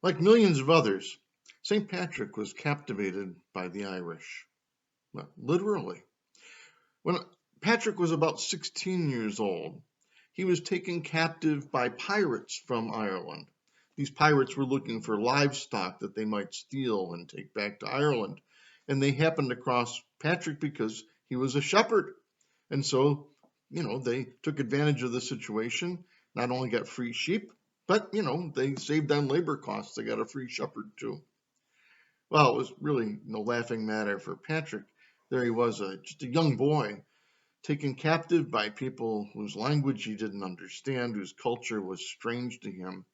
Like millions of others, St. Patrick was captivated by the Irish. Well, literally. When Patrick was about 16 years old, he was taken captive by pirates from Ireland. These pirates were looking for livestock that they might steal and take back to Ireland. And they happened across Patrick because he was a shepherd. And so, they took advantage of the situation, not only got free sheep, but, they saved on labor costs. They got a free shepherd too. Well, it was really no laughing matter for Patrick. There he was, just a young boy, taken captive by people whose language he didn't understand, whose culture was strange to him.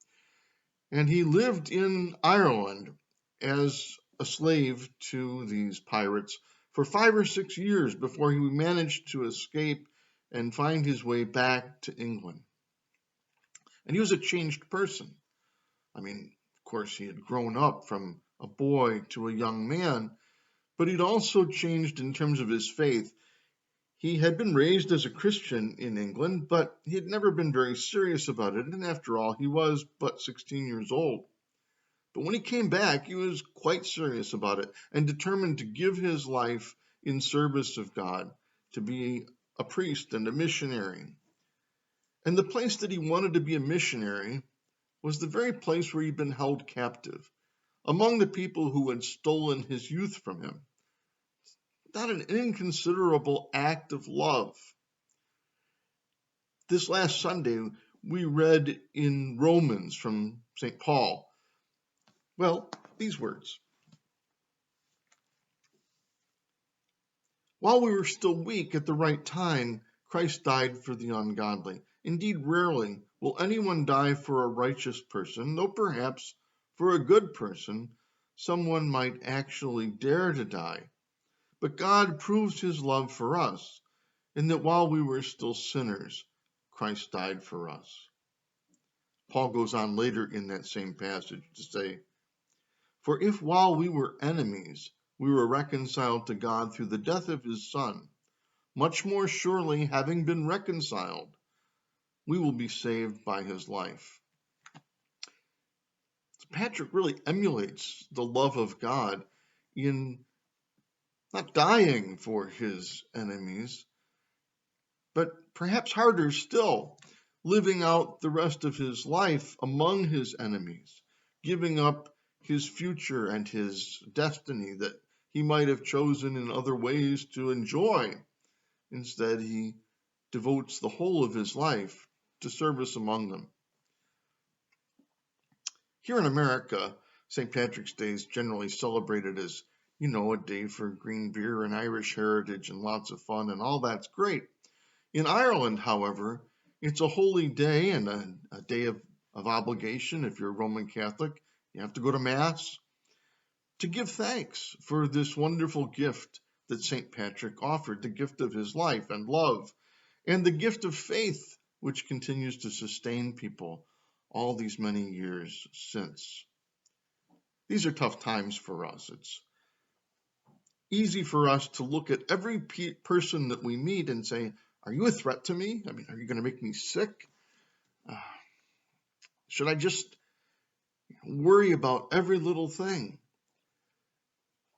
And he lived in Ireland as a slave to these pirates for 5 or 6 years before he managed to escape and find his way back to England. And he was a changed person. I mean, of course, he had grown up from a boy to a young man, but he'd also changed in terms of his faith. He had been raised as a Christian in England, but he had never been very serious about it. And after all, he was but 16 years old. But when he came back, he was quite serious about it and determined to give his life in service of God, to be a priest and a missionary. And the place that he wanted to be a missionary was the very place where he'd been held captive, among the people who had stolen his youth from him. Not an inconsiderable act of love. This last Sunday, we read in Romans from St. Paul, well, these words. While we were still weak at the right time, Christ died for the ungodly. Indeed, rarely will anyone die for a righteous person, though perhaps for a good person, someone might actually dare to die. But God proves his love for us, in that while we were still sinners, Christ died for us. Paul goes on later in that same passage to say, for if while we were enemies, we were reconciled to God through the death of his Son, much more surely, having been reconciled, we will be saved by his life. Patrick really emulates the love of God in not dying for his enemies, but perhaps harder still, living out the rest of his life among his enemies, giving up his future and his destiny that he might have chosen in other ways to enjoy. Instead, he devotes the whole of his life to service among them. Here in America, St. Patrick's Day is generally celebrated as, a day for green beer and Irish heritage and lots of fun, and all that's great. In Ireland, however, it's a holy day and a day of obligation. If you're a Roman Catholic, you have to go to Mass to give thanks for this wonderful gift that St. Patrick offered, the gift of his life and love, and the gift of faith, which continues to sustain people all these many years since. These are tough times for us. It's easy for us to look at every person that we meet and say, are you a threat to me? I mean, are you going to make me sick? Should I just worry about every little thing?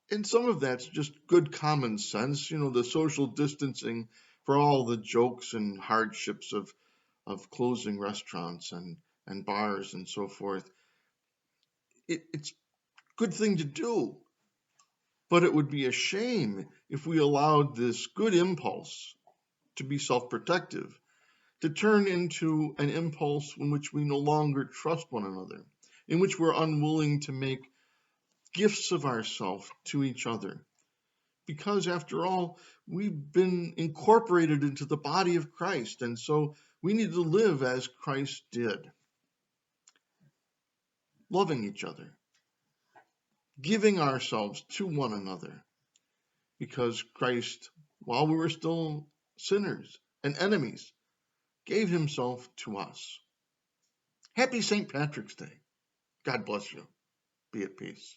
And some of that's just good common sense, the social distancing for all the jokes and hardships of closing restaurants and bars and so forth. It's a good thing to do, but it would be a shame if we allowed this good impulse to be self-protective to turn into an impulse in which we no longer trust one another, in which we're unwilling to make gifts of ourselves to each other. Because after all, we've been incorporated into the body of Christ, and so we need to live as Christ did. Loving each other, giving ourselves to one another, because Christ, while we were still sinners and enemies, gave himself to us. Happy St. Patrick's Day. God bless you. Be at peace.